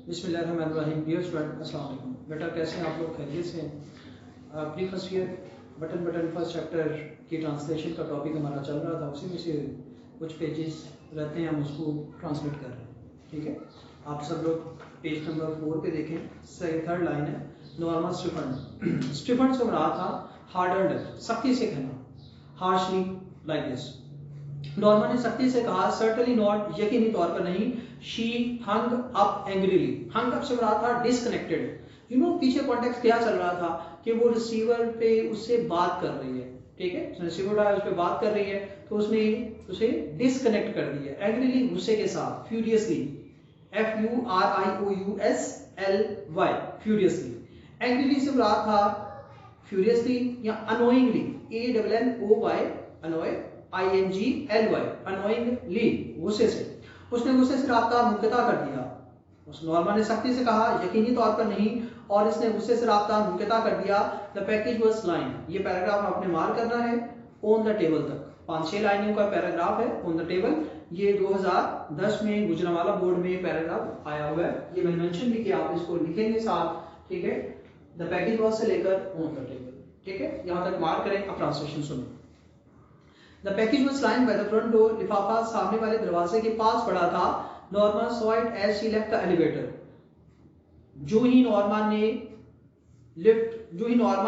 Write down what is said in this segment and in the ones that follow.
बिस्मिल्लाहिर्रहमानिर्रहीम। Dear student, अस्सलाम वालेकुम। बेटा कैसे हैं आप लोग? खैरियत से हैं? Pre first year button first chapter की ट्रांसलेशन का टॉपिक हमारा चल रहा था, उसी में से कुछ पेजेस रहते हैं, हम उसको ट्रांसलेट कर रहे हैं। ठीक है, आप सब लोग पेज नंबर 4 पे देखें। थर्ड लाइन है, नॉर्मा स्टिफन। स्टिफन से मुराद था हार्डन्ड, सख्ती से कहना, हार्शली लाइक दिस। नॉर्मा ने सख्ती से कहा, सर्टनली नॉट, यकीनी तौर पर नहीं। She hung up angrily. Hung up से मुराद था डिस्कनेक्टेड। पीछे कॉन्टेक्स्ट क्या चल रहा था कि वो रिसीवर पे उससे बात कर रही है। ठीक है, रिसीवर उस पे बात कर रही है तो उसने उसे डिस्कनेक्ट कर दिया। एंग्रीली, गुस्से के साथ। Furiously, FURIOUSLY, furiously. एंग्रीली से मुराद था फ्यूरियसली या annoyingly, ANNOY, annoy, INGLY, annoyingly, गुस्से से। उसने गुस्से से राब्ता मुनक़ता कर दिया। उस नॉर्मा ने सख्ती से कहा, यकीनी तौर पर नहीं, और इसने गुस्से से राब्ता मुनक़ता कर दिया। द पैकेज वाज लाइन, ये पैराग्राफ आपने मार्क करना है ऑन द टेबल तक। 5-6 लाइनों का पैराग्राफ है ऑन द टेबल। ये 2010 में गुजरांवाला बोर्ड में पैराग्राफ आया हुआ है। ये मैंने मेंशन भी किया, आप इसको लिखेंगे साथ। ठीक है, द पैकेज वाज से लेकर ऑन द टेबल। ठीक है, यहाँ तक मार्क करें। अब ट्रांसलेशन सुनो। The package was lying by the front door. लिफाफा सामने वाले दरवाजे के पास पड़ा था। Norma saw it as she left the elevator. जो ही नॉर्मा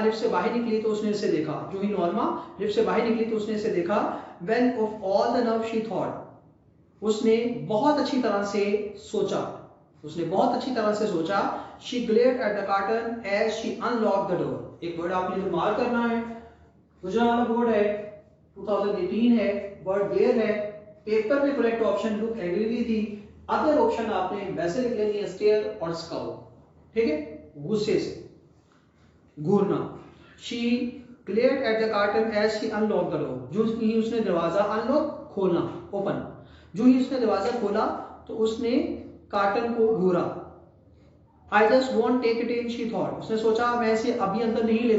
लिफ्ट से बाहर निकली तो उसने इसे देखा। When of all the nerve she thought, उसने बहुत अच्छी तरह से सोचा। She glared at the curtain as she unlocked the door. एक वर्ड आपने जो मार्क करना है, गुजरांवाला बोर्ड है, 2018 है, वर्ड देयर है। पेपर में करेक्ट ऑप्शन लुक एग्रीली थी। अदर ऑप्शन आपने वैसे लिख लेनी है, स्टेयर और स्काउट। ठीक है, गुस्से से, घूरना। She glared at the curtain as she unlock the door. जो ही उसने दरवाजा अनलॉक, खोलना, ओपन, जो ही उसने दरवाजा खोला तो उसने कर्टन को घूरा। I just want take it in, she thought. उसने सोचा मैं इसे अभी अंदर नहीं ले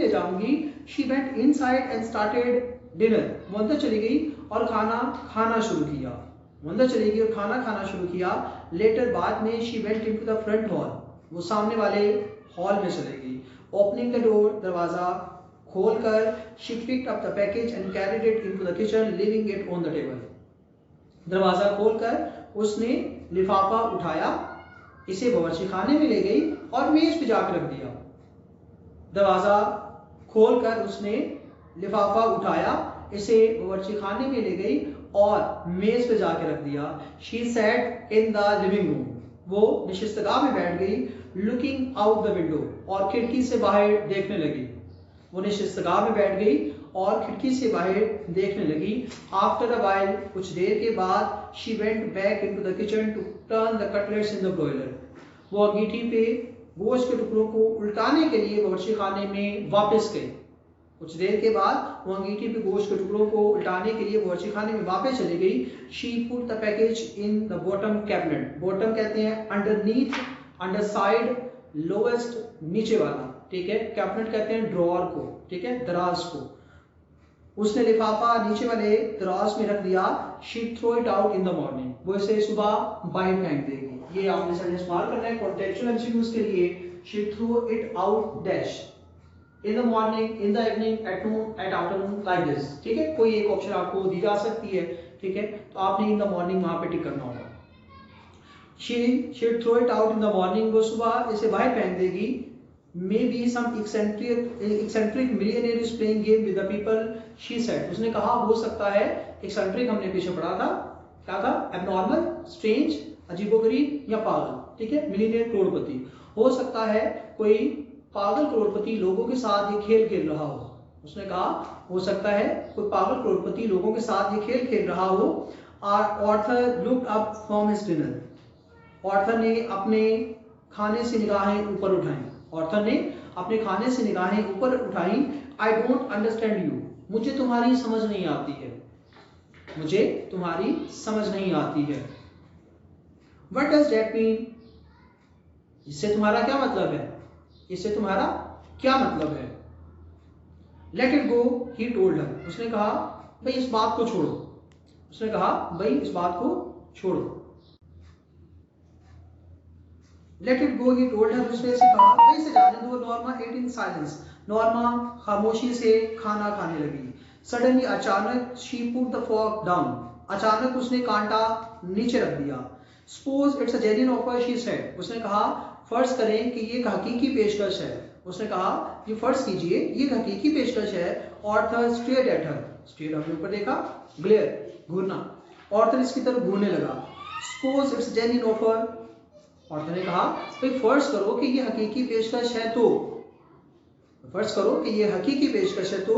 जाऊंगी। She went inside and started dinner. वो अंदर चली गई और खाना खाना शुरू किया। Later, बाद में she went into the front hall. वो सामने वाले हॉल में चली गई। Opening the door, दरवाजा खोलकर, she picked up the package and carried it into the kitchen, leaving it on the table. दरवाजा खोलकर उसने लिफाफा उठाया, इसे बावर्ची खाने में ले गई और मेज पे जाकर रख दिया। दरवाजा खोलकर उसने लिफाफा उठाया, इसे बावर्ची खाने में ले गई और मेज पे जाकर रख दिया। She sat in the living room. वो निशिस्तगाह में बैठ गई। Looking out the window, और खिड़की से बाहर देखने लगी। After a while, कुछ देर के बाद, she went back into the kitchen to turn the cutlets in the broiler. वो अंगीठी पे गोश्त के टुकड़ों को उल्टाने के लिए बावर्ची खाने में वापस गई। कुछ देर के बाद वो अंगीठी पे गोश्त के टुकड़ों को उल्टाने के लिए बावर्ची खाने में वापस चली गई। She put the package in the bottom cabinet. Bottom कहते हैं underneath, underside, lowest, नीचे वाला। ठीक है, कैबिनेट कहते हैं ड्रॉअर को। ठीक है, दराज को। उसने लिफाफा नीचे वाले दराज में रख दिया। She threw it out in the morning. वो इसे सुबह बाहर फेंक देगी। ये आपने सेंटेंस मार्क करना है कॉन्टेक्चुअल एमसीक्यूज के लिए। She threw it out dash in the morning, in the evening, at noon, at afternoon, like this. ठीक है, कोई एक ऑप्शन आपको दी जा सकती है। ठीक है, तो आपने in the morning वहां पे टिक करना होगा। She throw it out in the morning, वो सुबह इसे बाहर फेंक देगी। Maybe some eccentric millionaire is playing game with the people, she said. उसने कहा हो सकता है, eccentric हमने पीछे पढ़ा था, क्या था? abnormal, strange, अजीबोगरीब या पागल। ठीक है, मिलियनेयर करोड़पति। हो सकता है कोई पागल करोड़पति लोगों के साथ ये खेल रहा हो। उसने कहा हो सकता है कोई पागल करोड़पति लोगों के साथ ये खेल रहा हो। Arthur looked up from his dinner. Arthur ने अपने खाने से निगाहें ऊपर उठाई। आई डोंट अंडरस्टैंड यू, मुझे तुम्हारी समझ नहीं आती है। What does that mean? इससे तुम्हारा क्या मतलब है? Let it go, he told her. उसने कहा भाई इस बात को छोड़ो। Let it go, he told her, उसने इसे कहा वहीं से जाने दो। Norma ate in silence, Norma खामोशी से खाना खाने लगी। सडनली, अचानक, she put the fork down, अचानक उसने कांटा नीचे रख दिया। Suppose it's a genuine offer, she said, उसने कहा फर्ज करें कि ये एक हकीकी पेशकश है। उसने कहा ये फर्ज कीजिए ये एक हकीकी पेशकश है। Arthur stared at her, stare हमने ऊपर देखा, ग्लेयर घूरना, ऑर्थर इसकी तरफ घूरने लगा। Suppose it's genuine offer, Arthur ने कहा भाई फर्ज करो कि ये हकीकी पेशकश है, तो फर्ज करो कि ये हकीकी पेशकश है, तो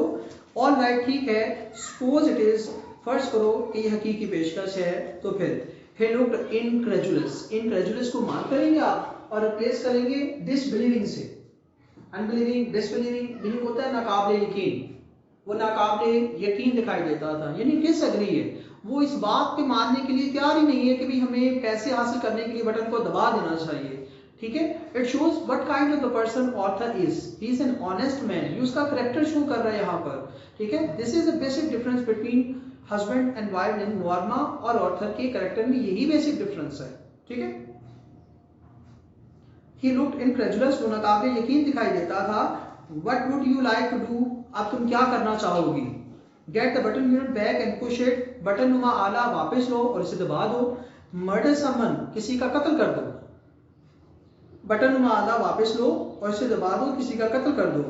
ऑल राइट ठीक है। सपोज इट इज, फर्ज करो कि ये हकीकी पेशकश है, तो फिर he looked incredulous, incredulous को मार्क करेंगे आप और रिप्लेस करेंगे disbelieving से। अनबिलीविंग, डिसबिलीविंग, बिलीव होता है नाकाबिले यकीन, वो नाकाबिले यकीन दिखाई देता था, यानी डिसएग्री है, वो इस बात पे मानने के लिए तैयार ही नहीं है कि भी हमें पैसे हासिल करने के लिए बटन को दबा देना चाहिए। ठीक है, it shows what kind of the person Arthur is, he is an honest man, ये उसका कैरेक्टर शो कर रहा है यहाँ पर। ठीक है, this is the basic difference between husband and wife in Norma और ऑर्थर के कैरेक्टर में, यही बेसिक डिफरेंस है। ठीक है, he looked incredulous, वो नाकाबिले यकीन दिखाई देता था। what would you like to do, अब तुम क्या करना चाहोगी। get the button unit back and push it, button नुमा आला वापस लो और इसे दबा दो। murder someone, किसी का कत्ल कर दो, बटन नुमा आला वापस लो और इसे दबा दो, किसी का कत्ल कर दो।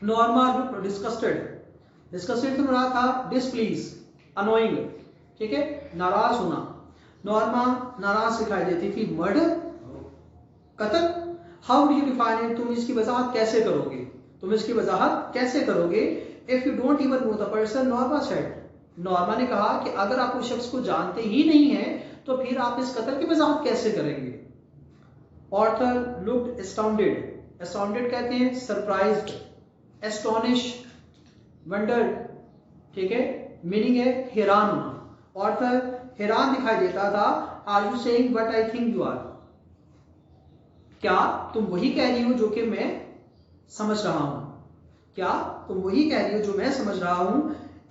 नॉर्मा looked disgusted, डिस्कस्टेड से मुराद था डिसप्लीज, अनोइंग। ठीक है, नाराज होना, नॉर्मा नाराज दिखाई देती थी। मर्डर, कत्ल, how do you define it, तुम इसकी वजाहत कैसे करोगे, तुम इसकी वजाहत कैसे करोगे। If you don't even know the person, Norma said, Norma ने कहा कि अगर आप उस शख्स को जानते ही नहीं है तो फिर आप इस कत्ल की वजाहत कैसे करेंगे। ऑर्थर लुक्ड एस्टाउंडेड, एस्टाउंडेड कहते हैं सरप्राइज्ड, एस्टोनिश, वंडर्ड। ठीक है, मीनिंग है हैरान होना। ऑर्थर हैरान दिखाई देता था। Are you saying what I think you are, क्या तुम वही कह रही हो जो कि मैं समझ रहा हूं, क्या तुम वही कह रही हो जो मैं समझ रहा हूं।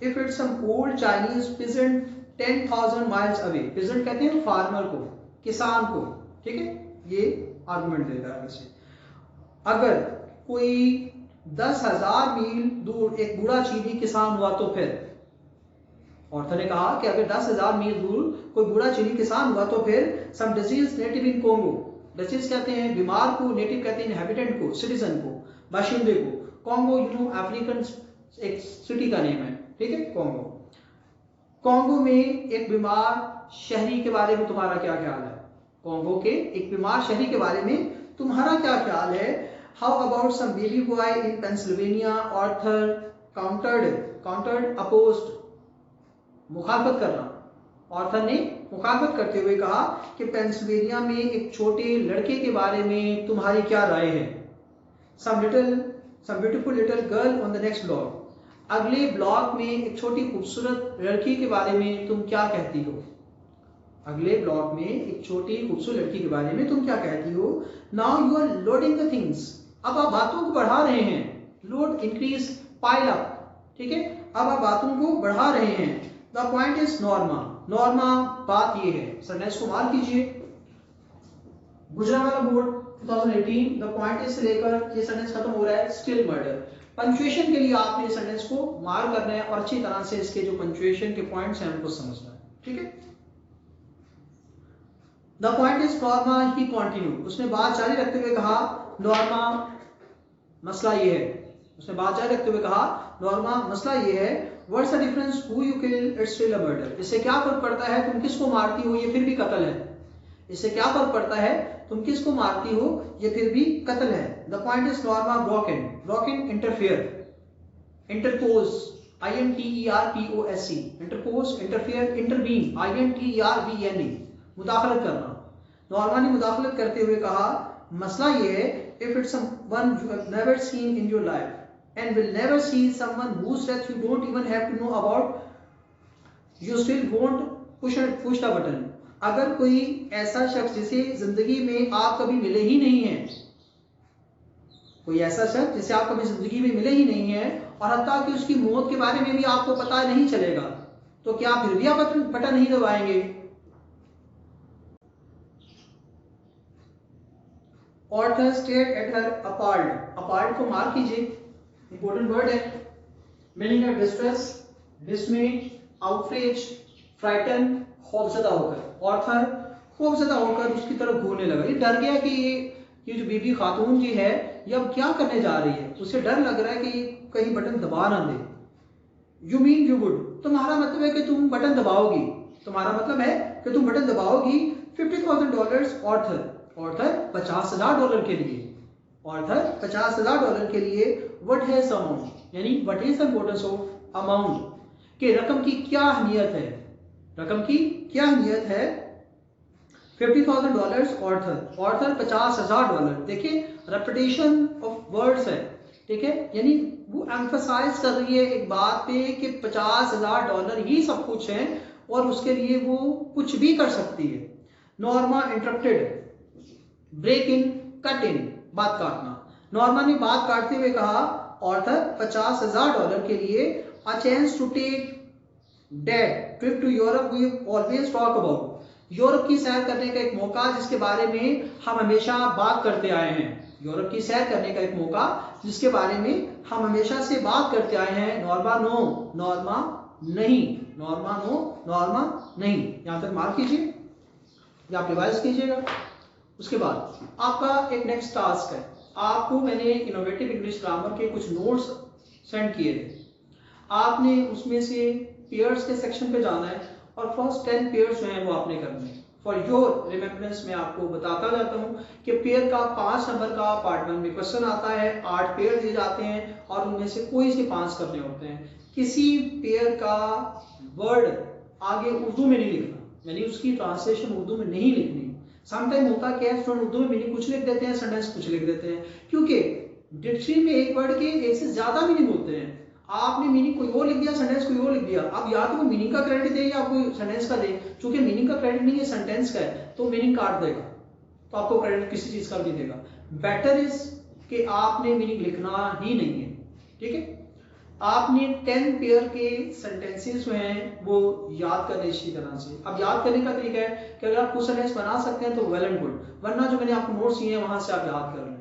If it's some old Chinese peasant 10,000 miles away, peasant कहते हैं फार्मर को, किसान को। ठीक है, ये आर्गुमेंट देता है वैसे। अगर कोई 10,000 मील दूर एक बूढ़ा चीनी किसान हुआ तो फिर, ऑर्थर ने कहा कि अगर 10,000 मील दूर कोई बूढ़ा चीनी किसान हुआ तो फिर सम डिजीज नेटिव इन कोंगो, डिजीज कहते हैं बीमार को, नेटिव कहते हैं इनहैबिटेंट को, सिटीजन को, बाशिंदे को। कोंगो यू नो अफ्रीकन एक सिटी का नेम है। ठीक है, कोंगो, कोंगो में एक बीमार शहरी के बारे में तुम्हारा क्या ख्याल है, कोंगो के एक बीमार शहरी के बारे में तुम्हारा क्या ख्याल है। How about some baby boy in Pennsylvania, Arthur countered opposed, मुखालफत करना। ऑर्थर ने मुखालफत करते हुए कहा कि पेंसिल्वेनिया में एक छोटे लड़के के बारे में तुम्हारी क्या राय है। Some beautiful little girl on the next block, अगले ब्लॉक में एक छोटी खूबसूरत लड़की के बारे में तुम क्या कहती हो। अगले ब्लॉक में एक छोटी खूबसूरत लड़की के बारे में तुम क्या कहती हो। Now you are loading the things, अब आप बातों को बढ़ा रहे हैं। Load, increase, pile up. ठीक है, अब आप बातों को बढ़ा रहे हैं। The point is Norma, Norma बात ये है। सेंटेंस को मार्क कीजिए, Gujranwala board 2018, the point is से लेकर ये सेंटेंस खत्म हो रहा है स्टिल मर्डर। पंक्चुएशन के लिए आपने इस सेंटेंस को मार्क करना है और अच्छी तरह से इसके जो पंक्चुएशन के पॉइंट्स हैं उनको समझना है। ठीक है, the point is Norma he continue, उसने बात जारी रखते हुए कहा नॉर्मा मसला ये है, उसने बात जारी रखते हुए कहा नॉर्मा मसला ये है। What's the difference, who you kill it's still a murder, इससे क्या फर्क पड़ता है तुम किसको मारती हो ये फिर भी कत्ल है। इससे क्या फर्क पड़ता है तुम किसको मारती हो ये फिर भी कत्ल है। The point is Norma broken, interfere, interpose, INTERPOSE, interpose, interfere, intervene, INTERVENE, मुदाखलत करना। नॉर्मा ने मुदाखलत करते हुए कहा मसला ये है, if it's someone you have never seen in your life and will never see, someone whose death you don't even have to know about, you still won't push the button, अगर कोई ऐसा शख्स जिसे जिंदगी में आप कभी मिले ही नहीं हैं, कोई ऐसा शख्स जिसे आप कभी जिंदगी में मिले ही नहीं है और हत्ता कि उसकी मौत के बारे में भी आपको पता नहीं चलेगा, तो क्या फिर भी आप बटन नहीं दबाएंगे। ऑर्थर स्टेयर्ड एट हर अपार्ड, अपार्ड को मार्क कीजिए, इंपॉर्टेंट वर्ड है। मीनिंग है डिस्ट्रेस, डिसमेड, आउटरेज, फ्राइटन, खौफजदा होकर। ऑर्थर खौफजदा होकर उसकी तरफ घूरने लगा, ये डर गया कि ये जो बीबी खातून जी है ये अब क्या करने जा रही है, उसे डर लग रहा है कि कहीं बटन दबा ना दे। यू मीन यू वुड, तुम्हारा मतलब है कि तुम बटन दबाओगी, तुम्हारा मतलब है कि तुम बटन दबाओगी $50,000 ऑर्थर, ऑर्थर $50,000 के लिए, ऑर्थर $50,000 के लिए। व्हाट हैज अमाउंट, यानी what is the importance of amount, कि रकम की क्या अहमियत है, रकम की क्या अहमियत है। $50,000 ऑर्थर, ऑर्थर $50,000। देखिए रेपिटेशन ऑफ वर्ड्स है, ठीक है, यानी वो एम्फसाइज कर रही है एक बात पे कि $50,000 ही सब कुछ है और उसके लिए वो कुछ भी कर सकती है। Norma interrupted, break in, cut in, बात काटना। नॉर्मा ने बात काटते हुए कहा ऑर्थर $50,000 के लिए a chance to take that trip to Europe we always talk about, Europe की सैर करने का एक मौका जिसके बारे में हम हमेशा बात करते आए हैं, यूरोप की सैर करने का एक मौका जिसके बारे में हम हमेशा से बात करते आए हैं। नॉर्मा नो, नॉर्मा नहीं, नॉर्मा नो, नॉर्मा नहीं, यहां तक मार्क कीजिए या आप रिवाइज कीजिएगा। उसके बाद आपका एक नेक्स्ट टास्क है, आपको मैंने इनोवेटिव इंग्लिश ग्रामर के कुछ नोट्स सेंड किए थे, आपने उसमें से पेयर्स के सेक्शन पे जाना है और फर्स्ट 10 पेयर्स जो हैं वो आपने करने हैं। फॉर योर रिमेम्बरेंस मैं आपको बताता जाता हूँ कि पेयर का 5 नंबर का पार्ट 1 में क्वेश्चन आता है, 8 पेयर दिए जाते हैं और उनमें से कोई से 5 करने होते हैं। किसी पेयर का वर्ड आगे उर्दू में नहीं लिखना, यानी उसकी ट्रांसलेशन उर्दू में नहीं लिखनी। समटाइम होता क्या है, स्टूडेंट उर्दू में मीनिंग कुछ लिख देते हैं, सेंटेंस कुछ लिख देते हैं, क्योंकि डिक्शनरी में एक वर्ड के एक से ज्यादा मीनिंग होते हैं। आपने मीनिंग कोई और लिख दिया, सेंटेंस कोई और लिख दिया, अब या तो वो मीनिंग का क्रेडिट दे या कोई सेंटेंस का दे, क्योंकि मीनिंग का क्रेडिट नहीं है, सेंटेंस का है, तो मीनिंग काट देगा, तो आपको क्रेडिट किसी चीज का भी देगा। बेटर इज कि आपने मीनिंग लिखना ही नहीं है, ठीक है। आपने 10 पेयर के सेंटेंसेस जो हैं वो याद करने इसी तरह से। अब याद करने का तरीका है कि अगर आप कुछ सेंटेंस बना सकते हैं तो वेल एंड गुड, वरना जो मैंने आपको नोट्स दिए हैं वहां से आप याद कर लें,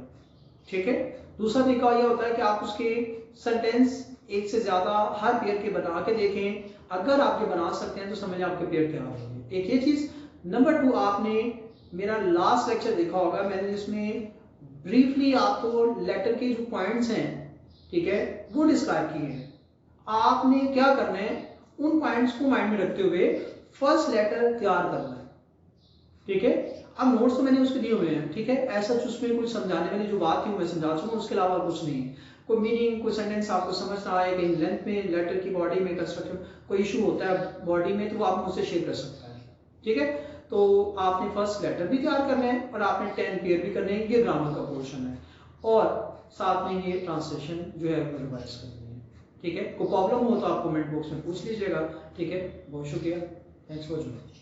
ठीक है। दूसरा तरीका यह होता है कि आप उसके सेंटेंस एक से ज्यादा हर पेयर के बना के देखें, अगर आप ये बना सकते हैं तो समझ आपके पेयर तैयार होंगे। एक ये चीज। नंबर 2, आपने मेरा लास्ट लेक्चर देखा होगा, मैंने जिसमें ब्रीफली आपको लेटर के जो पॉइंट्स हैं, ठीक है, वो डिस्क्राइब किए हैं। आपने क्या करना है, उन पॉइंट्स को माइंड में रखते हुए फर्स्ट लेटर तैयार करना है, ठीक है। अब नोट्स तो मैंने उसके दिए हुए हैं, ठीक है, ऐसा उसमें कुछ समझाने वाली जो बात थी वो मैं समझा चुका, उसके अलावा कुछ नहीं है। कोई मीनिंग, कोई सेंटेंस आपको समझ ना आए, कहीं लेंथ में, लेटर की बॉडी में, कंस्ट्रक्शन कोई इशू होता है बॉडी में, तो वो आप मुझसे शेयर कर सकता है, ठीक है। तो आपने फर्स्ट लेटर भी तैयार करना है और आपने 10 पेयर भी करने हैं, ये ग्रामर का पोर्शन है, और साथ में ये ट्रांसलेशन जो है वो रिवाइज करनी है, ठीक है। कोई प्रॉब्लम हो तो आप कमेंट बॉक्स में पूछ लीजिएगा, ठीक है। बहुत शुक्रिया, थैंक्स फॉर ज्वाइनिंग।